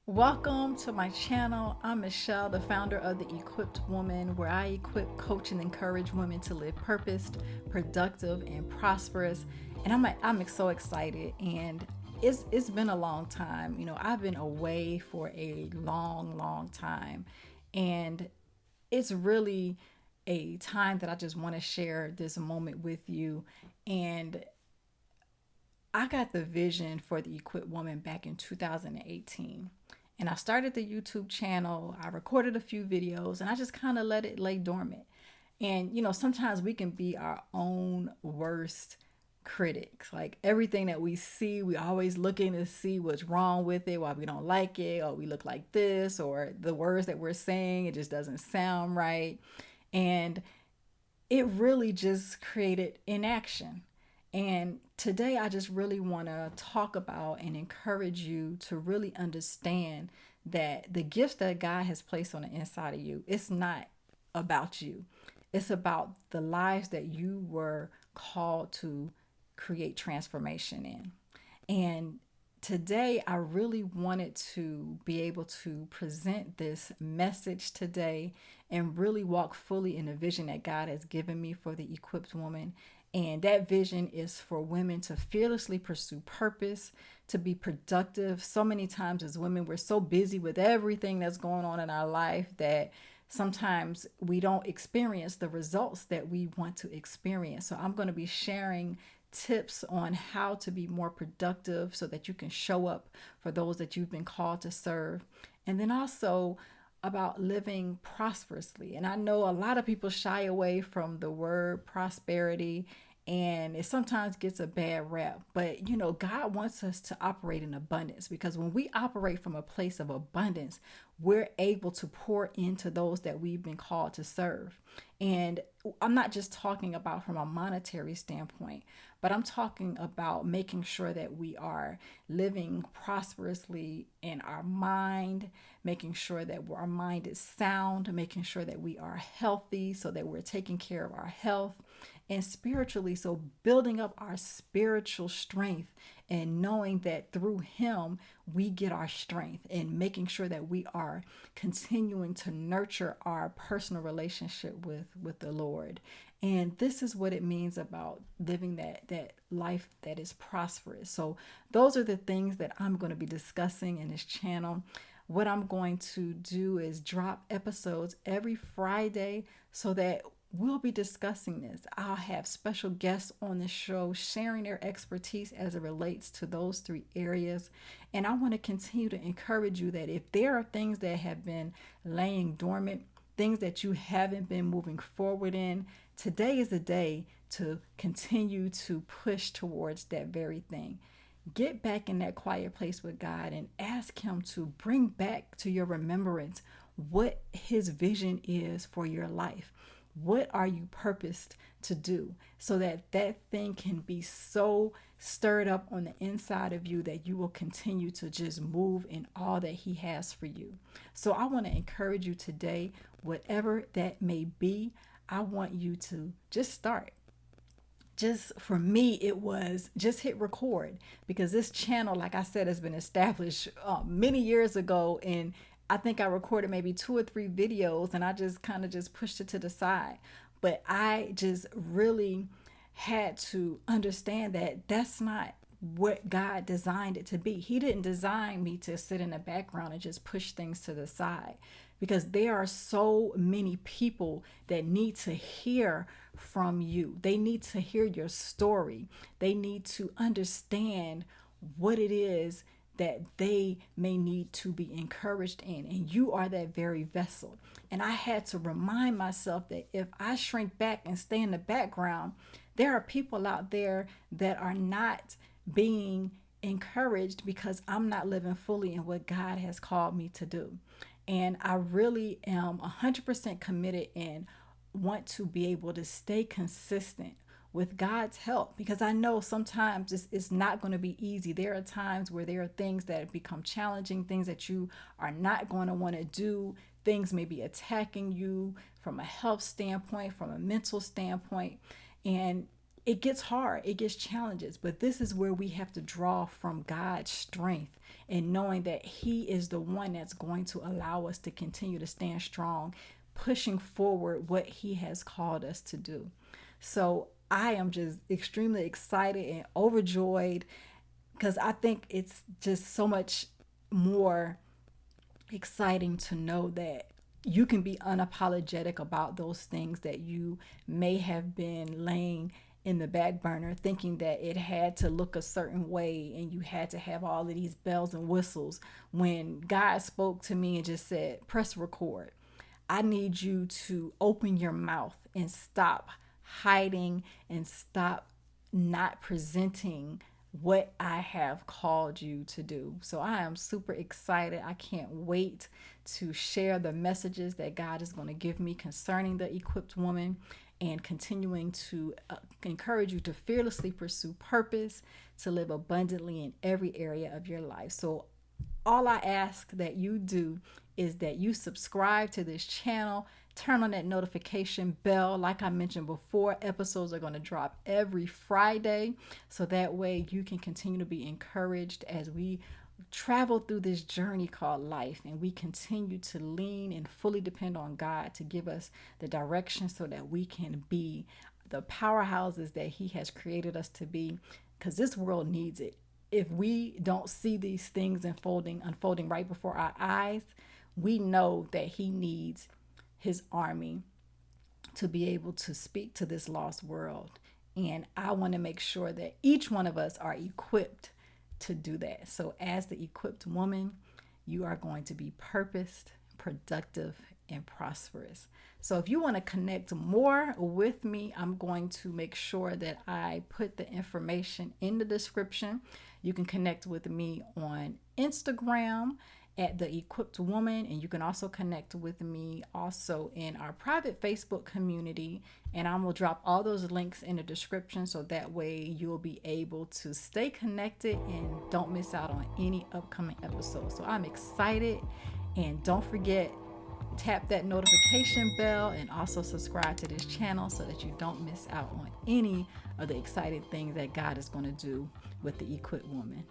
Welcome to my channel. I'm Michelle, the founder of The Equipped Woman, where I equip, coach, and encourage women to live purposed, productive, and prosperous. And I'm so excited. And it's been a long time. I've been away for a long time, and it's really a time that I just want to share this moment with you. And I got the vision for the Equipped Woman back in 2018. And I started the YouTube channel. I recorded a few videos and I just kind of let it lay dormant. And, sometimes we can be our own worst critics. Like everything that we see, we always looking to see what's wrong with it, why we don't like it, or we look like this, or the words that we're saying, it just doesn't sound right. And it really just created inaction. And today, I just really want to talk about and encourage you to really understand that the gifts that God has placed on the inside of you, it's not about you. It's about the lives that you were called to create transformation in. And today, I really wanted to be able to present this message today and really walk fully in the vision that God has given me for the equipped woman. And that vision is for women to fearlessly pursue purpose, to be productive. So many times as women, we're so busy with everything that's going on in our life that sometimes we don't experience the results that we want to experience. So I'm going to be sharing tips on how to be more productive so that you can show up for those that you've been called to serve. And then also about living prosperously. And I know a lot of people shy away from the word prosperity, and it sometimes gets a bad rap. But God wants us to operate in abundance, because when we operate from a place of abundance, we're able to pour into those that we've been called to serve. And I'm not just talking about from a monetary standpoint, but I'm talking about making sure that we are living prosperously in our mind, making sure that our mind is sound, making sure that we are healthy so that we're taking care of our health, and spiritually, so building up our spiritual strength and knowing that through Him we get our strength, and making sure that we are continuing to nurture our personal relationship with the Lord. And this is what it means about living that life that is prosperous. So those are the things that I'm going to be discussing in this channel. What I'm going to do is drop episodes every Friday so that we'll be discussing this. I'll have special guests on the show sharing their expertise as it relates to those three areas. And I want to continue to encourage you that if there are things that have been laying dormant, things that you haven't been moving forward in, today is the day to continue to push towards that very thing. Get back in that quiet place with God and ask Him to bring back to your remembrance what His vision is for your life. What are you purposed to do, so that that thing can be so stirred up on the inside of you that you will continue to just move in all that He has for you. So I want to encourage you today, whatever that may be, I want you to just start. Just for me, it was just hit record, because this channel, like I said, has been established many years ago. And I think I recorded maybe 2 or 3 videos and I just kind of just pushed it to the side. But I just really had to understand that that's not what God designed it to be. He didn't design me to sit in the background and just push things to the side, because there are so many people that need to hear from you. They need to hear your story. They need to understand what it is that they may need to be encouraged in. And you are that very vessel. And I had to remind myself that if I shrink back and stay in the background, there are people out there that are not being encouraged because I'm not living fully in what God has called me to do. And I really am 100% committed and want to be able to stay consistent with God's help, because I know sometimes it's not going to be easy. There are times where there are things that become challenging, things that you are not going to want to do. Things may be attacking you from a health standpoint, from a mental standpoint. And it gets hard, it gets challenges, but this is where we have to draw from God's strength and knowing that He is the one that's going to allow us to continue to stand strong, pushing forward what He has called us to do. So I am just extremely excited and overjoyed because I think it's just so much more exciting to know that you can be unapologetic about those things that you may have been laying in the back burner, thinking that it had to look a certain way and you had to have all of these bells and whistles. When God spoke to me and just said, press record, I need you to open your mouth and stop hiding and stop not presenting what I have called you to do. So I am super excited. I can't wait to share the messages that God is going to give me concerning the equipped woman and continuing to encourage you to fearlessly pursue purpose, to live abundantly in every area of your life. So all I ask that you do is that you subscribe to this channel, turn on that notification bell. Like I mentioned before, episodes are going to drop every Friday. So that way you can continue to be encouraged as we travel through this journey called life and we continue to lean and fully depend on God to give us the direction so that we can be the powerhouses that He has created us to be, because this world needs it. If we don't see these things unfolding right before our eyes, we know that He needs His army to be able to speak to this lost world. And I want to make sure that each one of us are equipped to do that. So as the equipped woman, you are going to be purposed, productive, and prosperous. So if you want to connect more with me, I'm going to make sure that I put the information in the description. You can connect with me on Instagram at the equipped woman, and you can also connect with me also in our private Facebook community, and I will drop all those links in the description so that way you'll be able to stay connected and don't miss out on any upcoming episodes. So I'm excited, and don't forget, tap that notification bell and also subscribe to this channel so that you don't miss out on any of the exciting things that God is going to do with the equipped woman.